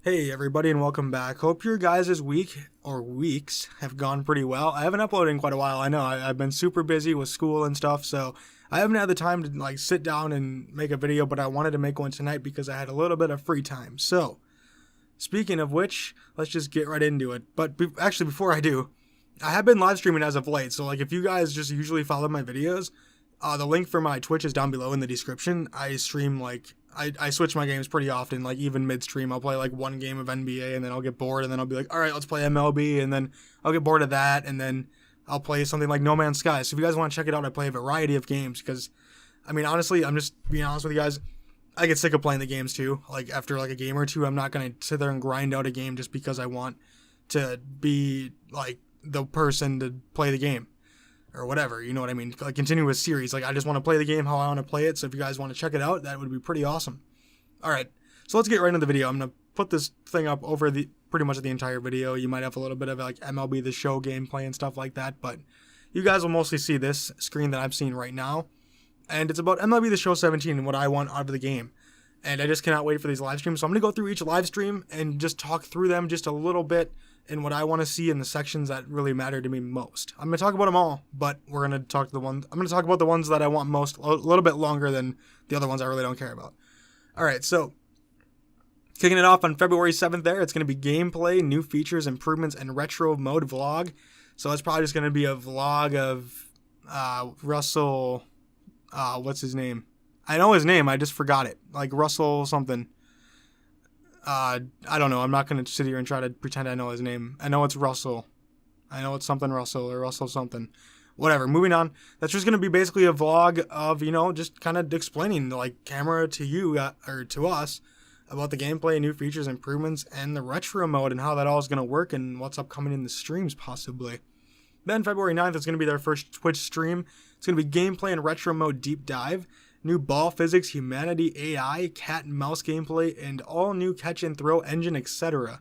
Hey everybody and welcome back. Hope your guys' week or weeks have gone pretty well. I haven't uploaded in quite a while. I know I've been super busy with school and stuff, so I haven't had the time to sit down and make a video, but I wanted to make one tonight because I had a little bit of free time. So, speaking of which, let's just get right into it. But actually before I do, I have been live streaming as of late. So if you guys just usually follow my videos, the link for my Twitch is down below in the description. I stream I switch my games pretty often, even mid-stream. I'll play one game of NBA and then I'll get bored and then I'll be like, all right, let's play MLB, and then I'll get bored of that and then I'll play something like No Man's Sky. So if you guys want to check it out, I play a variety of games because, honestly, I'm just being honest with you guys, I get sick of playing the games too. After a game or two, I'm not going to sit there and grind out a game just because I want to be the person to play the game. Or whatever, you know what I mean? Continuous series. I just want to play the game how I want to play it. So if you guys want to check it out, that would be pretty awesome. All right, so let's get right into the video. I'm gonna put this thing up over pretty much the entire video. You might have a little bit of MLB The Show gameplay and stuff like that, but you guys will mostly see this screen that I'm seeing right now, and it's about MLB The Show 17 and what I want out of the game. And I just cannot wait for these live streams. So I'm gonna go through each live stream and just talk through them just a little bit and what I want to see in the sections that really matter to me most. I'm going to talk about them all, but I'm going to talk about the ones that I want most, a little bit longer than the other ones I really don't care about. All right, so kicking it off on February 7th there, it's going to be gameplay, new features, improvements, and retro mode vlog. So it's probably just going to be a vlog of Russell, what's his name? I know his name, I just forgot it. Russell something. I don't know. I'm not going to sit here and try to pretend I know his name. I know it's Russell. I know it's something Russell or Russell something. Whatever. Moving on. That's just going to be basically a vlog of, just kind of explaining camera to you or to us about the gameplay, new features, improvements, and the retro mode and how that all is going to work and what's upcoming in the streams possibly. Then February 9th is going to be their first Twitch stream. It's going to be gameplay and retro mode deep dive. New ball physics, humanity, AI, cat and mouse gameplay, and all new catch and throw engine, etc.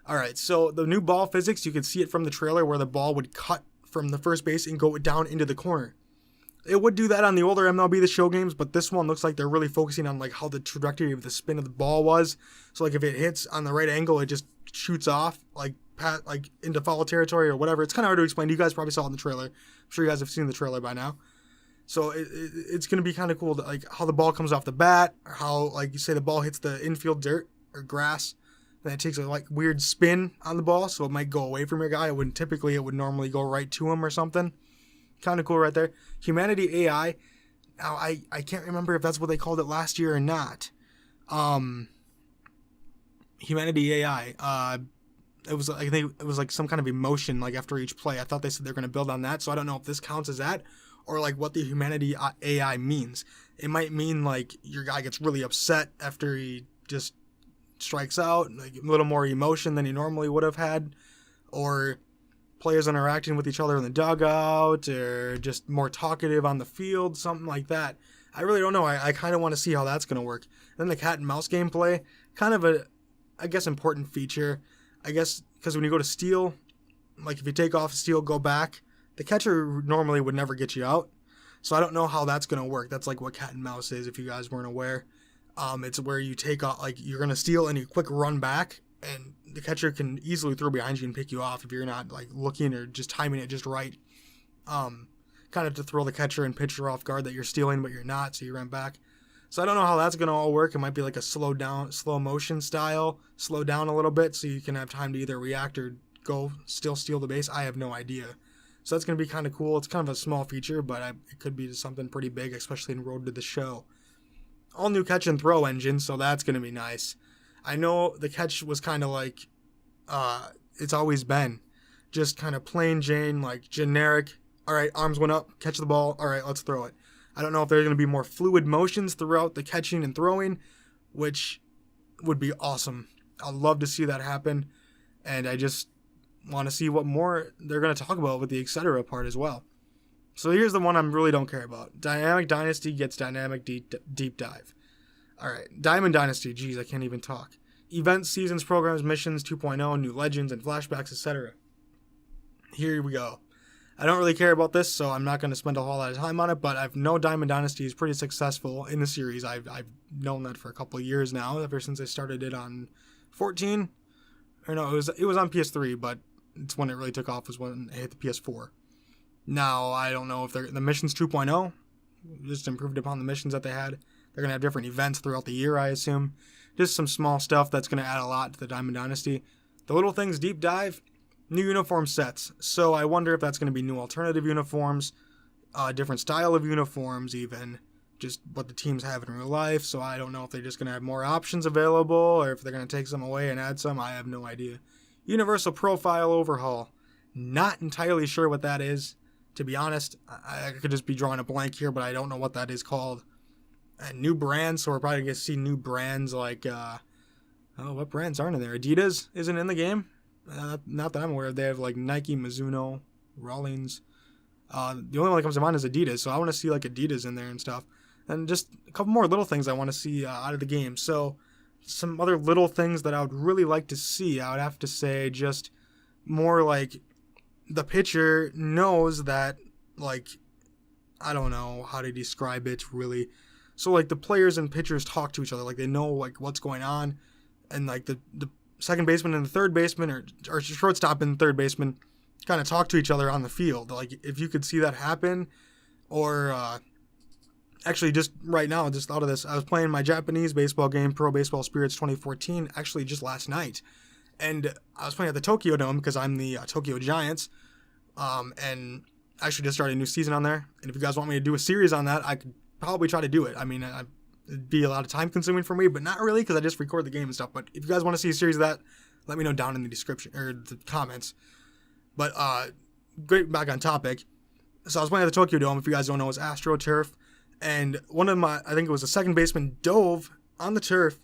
Alright, so the new ball physics, you can see it from the trailer where the ball would cut from the first base and go down into the corner. It would do that on the older MLB The Show games, but this one looks like they're really focusing on how the trajectory of the spin of the ball was. So if it hits on the right angle, it just shoots off into foul territory or whatever. It's kind of hard to explain. You guys probably saw it in the trailer. I'm sure you guys have seen the trailer by now. So it's going to be kind of cool to, how the ball comes off the bat, or how, you say the ball hits the infield dirt or grass, then it takes a, weird spin on the ball, so it might go away from your guy. It would normally go right to him or something. Kind of cool right there. Humanity AI, now I can't remember if that's what they called it last year or not. Humanity AI, I think it was some kind of emotion, after each play. I thought they said they're going to build on that, so I don't know if this counts as that, or what the humanity AI means. It might mean your guy gets really upset after he just strikes out, a little more emotion than he normally would have had, or players interacting with each other in the dugout, or just more talkative on the field, something like that. I really don't know. I kind of want to see how that's going to work. Then the cat and mouse gameplay, kind of important feature. I guess because when you go to steal, if you take off steal, go back, the catcher normally would never get you out. So I don't know how that's going to work. That's what cat and mouse is, if you guys weren't aware. It's where you take off, you're going to steal and you quick run back, and the catcher can easily throw behind you and pick you off if you're not looking or just timing it just right. Kind of to throw the catcher and pitcher off guard that you're stealing, but you're not, so you run back. So I don't know how that's going to all work. It might be a slow motion style, slow down a little bit so you can have time to either react or go still steal the base. I have no idea. So that's going to be kind of cool. It's kind of a small feature, but it could be something pretty big, especially in Road to the Show. All new catch and throw engine, so that's going to be nice. I know the catch was kind of it's always been. Just kind of plain Jane, generic. All right, arms went up, catch the ball. All right, let's throw it. I don't know if there's going to be more fluid motions throughout the catching and throwing, which would be awesome. I'd love to see that happen, and I just want to see what more they're going to talk about with the etc. part as well. So here's the one I really don't care about. Dynamic Dynasty gets Dynamic Deep Dive. Alright, Diamond Dynasty, geez, I can't even talk. Events, seasons, programs, missions 2.0, new legends, and flashbacks, etc. Here we go. I don't really care about this, so I'm not going to spend a whole lot of time on it, but I've known Diamond Dynasty is pretty successful in the series. I've known that for a couple of years now, ever since I started it on 14, or no, it was on PS3, but it's when it really took off was when it hit the PS4. Now, I don't know if the missions 2.0 just improved upon the missions that they had. They're going to have different events throughout the year, I assume. Just some small stuff that's going to add a lot to the Diamond Dynasty. The little things deep dive, new uniform sets. So I wonder if that's going to be new alternative uniforms, different style of uniforms even, just what the teams have in real life. So I don't know if they're just going to have more options available or if they're going to take some away and add some. I have no idea. Universal profile overhaul. Not entirely sure what that is. To be honest, I could just be drawing a blank here, but I don't know what that is called. And new brands, so we're probably going to see new brands like, what brands aren't in there? Adidas isn't in the game. Not that I'm aware of. They have like Nike, Mizuno, Rawlings. The only one that comes to mind is Adidas, so I want to see like Adidas in there and stuff. And just a couple more little things I want to see out of the game. So some other little things that I would really like to see, I would have to say just more like the pitcher knows that, like, I don't know how to describe it really. So like the players and pitchers talk to each other, like they know like what's going on, and like the second baseman and the third baseman or shortstop and third baseman kind of talk to each other on the field. Like if you could see that happen, or actually just right now, just out of this, I was playing my Japanese baseball game, Pro Baseball Spirits 2014, actually just last night. And I was playing at the Tokyo Dome because I'm the Tokyo Giants, and I actually just started a new season on there. And if you guys want me to do a series on that, I could probably try to do it. I mean, it'd be a lot of time consuming for me, but not really because I just record the game and stuff. But if you guys want to see a series of that, let me know down in the description or the comments. But great, back on topic. So I was playing at the Tokyo Dome. If you guys don't know, it's AstroTurf, and one of my, I think it was a second baseman, dove on the turf.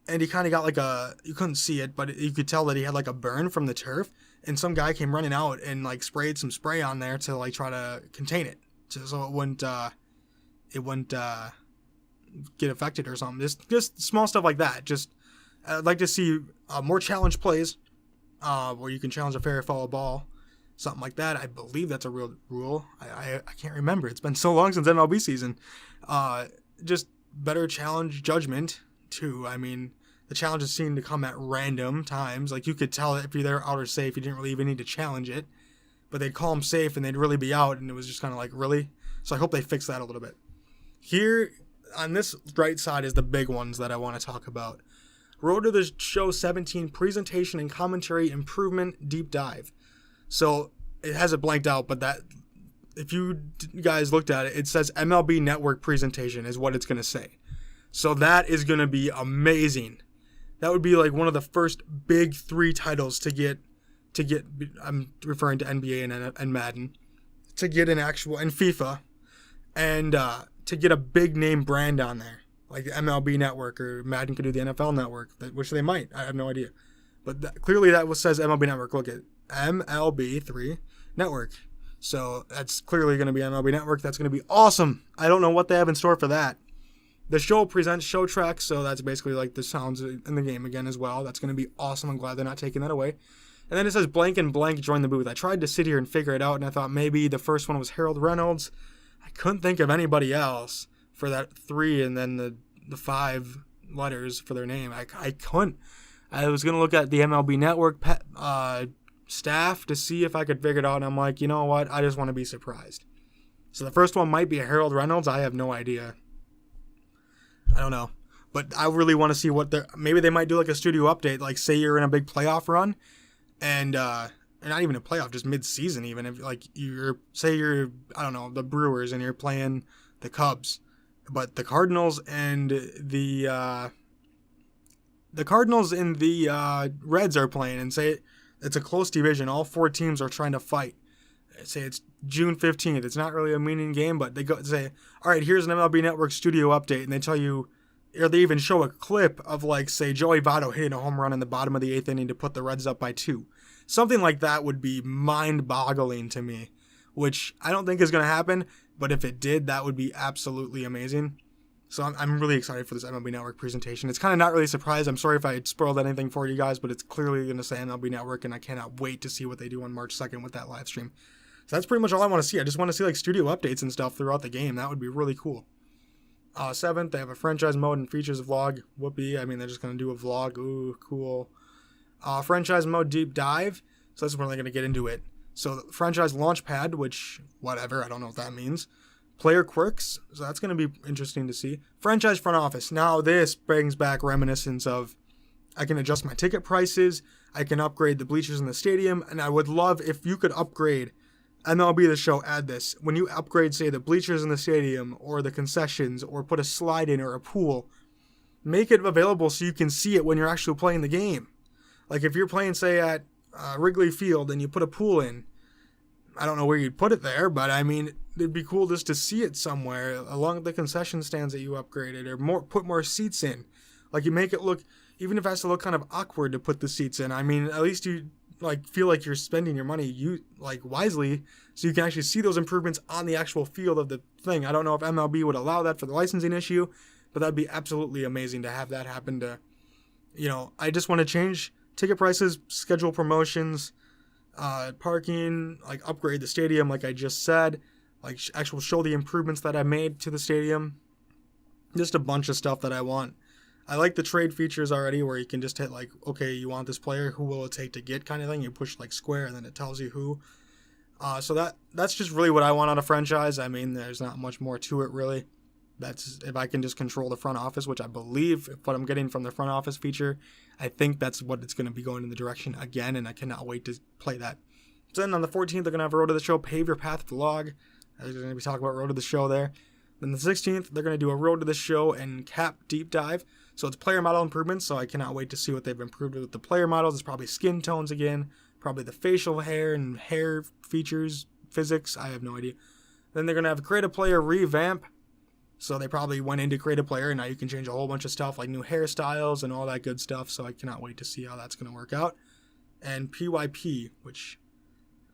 And he kind of got like you couldn't see it, but you could tell that he had like a burn from the turf. And some guy came running out and like sprayed some spray on there to like try to contain it. So it wouldn't get affected or something. Just small stuff like that. Just, I'd like to see more challenge plays where you can challenge a fair foul ball. Something like that. I believe that's a real rule. I can't remember. It's been so long since MLB season. Just better challenge judgment. Too. I mean, the challenges seem to come at random times. Like, you could tell if you're there out or safe, you didn't really even need to challenge it. But they'd call them safe and they'd really be out, and it was just kind of like, really? So I hope they fix that a little bit. Here, on this right side is the big ones that I want to talk about. Road to the Show 17 Presentation and Commentary Improvement Deep Dive. So, it has it blanked out, but that, if you guys looked at it, it says MLB Network Presentation is what it's going to say. So that is going to be amazing. That would be like one of the first big 3 titles to get, I'm referring to NBA and Madden, to get an actual, and FIFA, and to get a big name brand on there. Like the MLB Network, or Madden could do the NFL Network, which they might. I have no idea. But clearly that says MLB Network. Look at MLB3 Network. So that's clearly going to be MLB Network. That's going to be awesome. I don't know what they have in store for that. The show presents show tracks, so that's basically like the sounds in the game again as well. That's going to be awesome. I'm glad they're not taking that away. And then it says blank and blank join the booth. I tried to sit here and figure it out, and I thought maybe the first one was Harold Reynolds. I couldn't think of anybody else for that 3 and then the 5 letters for their name. I couldn't. I was going to look at the MLB Network staff to see if I could figure it out, and I'm like, you know what? I just want to be surprised. So the first one might be a Harold Reynolds. I have no idea. I don't know, but I really want to see maybe they might do like a studio update, like say you're in a big playoff run, and not even a playoff, just mid-season even, if like you're I don't know, the Brewers and you're playing the Cubs, but the Cardinals and the Reds are playing, and say it's a close division, all 4 teams are trying to fight. Say it's June 15th. It's not really a meaning game, but they go say, all right, here's an MLB Network studio update, and they tell you, or they even show a clip of, like, say, Joey Votto hitting a home run in the bottom of the 8th inning to put the Reds up by 2. Something like that would be mind-boggling to me, which I don't think is going to happen, but if it did, that would be absolutely amazing. So I'm really excited for this MLB Network presentation. It's kind of not really a surprise. I'm sorry if I spoiled anything for you guys, but it's clearly going to say MLB Network, and I cannot wait to see what they do on March 2nd with that live stream. So that's pretty much all I want to see. I just want to see like studio updates and stuff throughout the game. That would be really cool. 7th, they have a franchise mode and features a vlog. Whoopee. I mean, they're just going to do a vlog. Ooh, cool. Franchise mode deep dive. So that's when they're going to get into it. So franchise launchpad, which, whatever, I don't know what that means. Player quirks. So that's going to be interesting to see. Franchise front office. Now this brings back reminiscence of I can adjust my ticket prices. I can upgrade the bleachers in the stadium. And I would love if you could upgrade MLB The Show, add this. When you upgrade, say, the bleachers in the stadium or the concessions or put a slide in or a pool, make it available so you can see it when you're actually playing the game. Like if you're playing, say, at Wrigley Field and you put a pool in, I don't know where you'd put it there, but I mean, it'd be cool just to see it somewhere along the concession stands that you upgraded or put more seats in. Like you make it look, even if it has to look kind of awkward to put the seats in, I mean, at least you like feel like you're spending your money wisely so you can actually see those improvements on the actual field of the thing. I don't know if MLB would allow that for the licensing issue, but that'd be absolutely amazing to have that happen to, I just want to change ticket prices, schedule promotions, parking, like upgrade the stadium like I just said, like actual show the improvements that I made to the stadium. Just a bunch of stuff that I want. I like the trade features already where you can just hit like, okay, you want this player, who will it take to get kind of thing. You push like square and then it tells you who. So that's just really what I want on a franchise. I mean, there's not much more to it really. That's if I can just control the front office, which I believe what I'm getting from the front office feature, I think that's what it's going to be going in the direction again, and I cannot wait to play that. So then on the 14th, they're going to have a Road to the Show Pave Your Path vlog. They're going to be talking about Road to the Show there. Then the 16th, they're going to do a Road to the Show and Cap deep dive. So it's player model improvements, so I cannot wait to see what they've improved with the player models. It's probably skin tones again, probably the facial hair and hair features, physics, I have no idea. Then they're going to have Create a Player revamp. So they probably went into Create a Player, and now you can change a whole bunch of stuff like new hairstyles and all that good stuff. So I cannot wait to see how that's going to work out. And PYP, which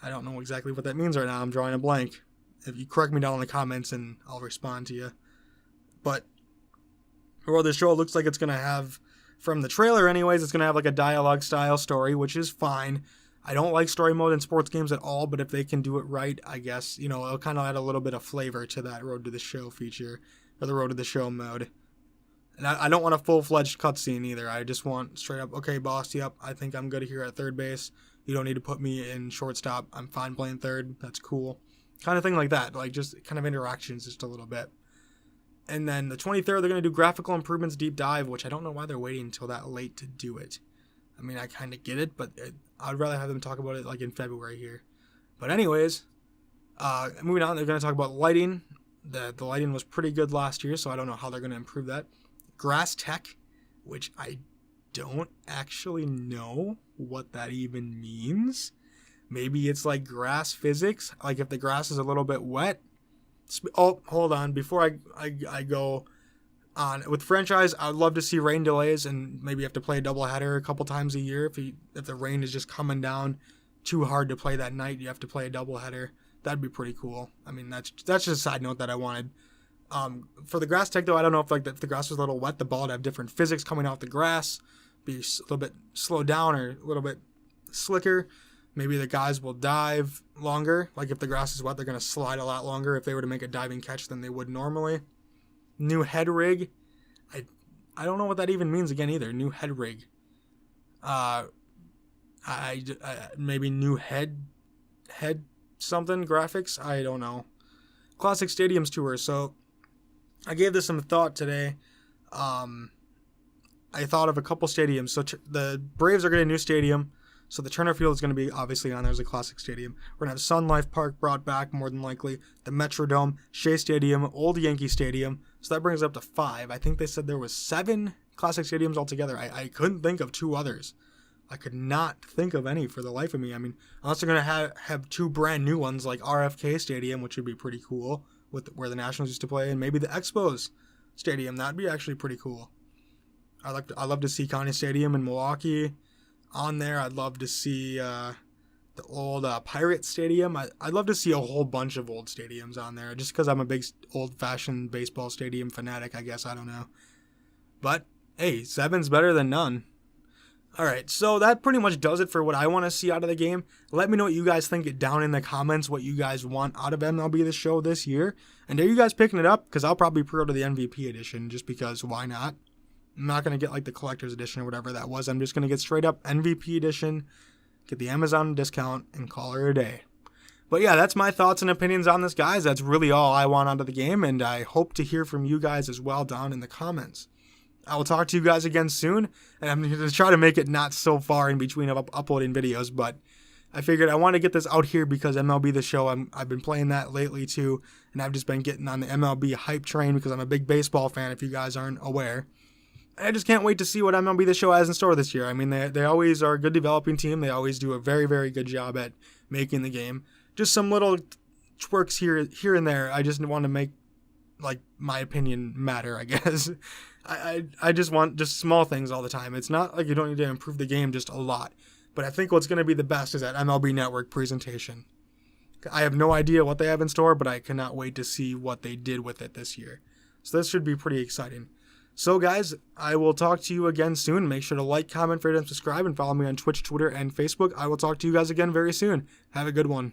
I don't know exactly what that means right now. I'm drawing a blank. If you correct me down in the comments, and I'll respond to you. But Road to the Show looks like it's going to have, from the trailer anyways, it's going to have like a dialogue style story, which is fine. I don't like story mode in sports games at all, but if they can do it right, I guess, it'll kind of add a little bit of flavor to that Road to the Show feature, or the Road to the Show mode. And I don't want a full-fledged cutscene either. I just want straight up, okay, boss, yep, I think I'm good here at third base. You don't need to put me in shortstop. I'm fine playing third. That's cool. Kind of thing like that, like just kind of interactions just a little bit. And then the 23rd, they're going to do graphical improvements deep dive, which I don't know why they're waiting until that late to do it. I mean, I kind of get it, but I'd rather have them talk about it like in February here. But anyways, moving on, they're going to talk about lighting. The lighting was pretty good last year, so I don't know how they're going to improve that. Grass tech, which I don't actually know what that even means. Maybe it's like grass physics, like if the grass is a little bit wet. Oh, hold on. Before I go on with franchise, I'd love to see rain delays, and maybe you have to play a doubleheader a couple times a year. If the rain is just coming down too hard to play that night, you have to play a doubleheader. That'd be pretty cool. I mean, that's just a side note that I wanted. For the grass tech though, I don't know if if the grass was a little wet, the ball would have different physics coming off the grass, be a little bit slowed down or a little bit slicker. Maybe the guys will dive longer. Like if the grass is wet, they're going to slide a lot longer if they were to make a diving catch than they would normally. New head rig. I don't know what that even means again either. New head rig. Maybe new head something graphics. I don't know. Classic Stadiums Tour. So I gave this some thought today. I thought of a couple stadiums. So the Braves are getting a new stadium. So the Turner Field is going to be obviously on there as a classic stadium. We're going to have Sun Life Park brought back more than likely. The Metrodome, Shea Stadium, Old Yankee Stadium. So that brings it up to 5. I think they said there was 7 classic stadiums altogether. I couldn't think of 2 others. I could not think of any for the life of me. I mean, unless they're going to have 2 brand new ones like RFK Stadium, which would be pretty cool, with where the Nationals used to play, and maybe the Expos Stadium. That'd be actually pretty cool. I'd love to see County Stadium in Milwaukee on there. I'd love to see the old Pirate Stadium. I'd love to see a whole bunch of old stadiums on there, just because I'm a big old-fashioned baseball stadium fanatic, I guess. I don't know. But, hey, 7's better than none. Alright, so that pretty much does it for what I want to see out of the game. Let me know what you guys think it down in the comments, what you guys want out of MLB The Show this year. And are you guys picking it up? Because I'll probably pre-order the MVP edition just because why not? I'm not going to get like the collector's edition or whatever that was. I'm just going to get straight up MVP edition, get the Amazon discount, and call her a day. But yeah, that's my thoughts and opinions on this, guys. That's really all I want out of the game, and I hope to hear from you guys as well down in the comments. I will talk to you guys again soon, and I'm going to try to make it not so far in between of uploading videos, but I figured I want to get this out here because MLB The Show, I've been playing that lately too, and I've just been getting on the MLB hype train because I'm a big baseball fan, if you guys aren't aware. I just can't wait to see what MLB The Show has in store this year. I mean, they always are a good developing team. They always do a very, very good job at making the game. Just some little twerks here and there. I just want to make, like, my opinion matter, I guess. I just want just small things all the time. It's not like you don't need to improve the game just a lot. But I think what's going to be the best is that MLB Network presentation. I have no idea what they have in store, but I cannot wait to see what they did with it this year. So this should be pretty exciting. So guys, I will talk to you again soon. Make sure to like, comment, rate, and subscribe, and follow me on Twitch, Twitter, and Facebook. I will talk to you guys again very soon. Have a good one.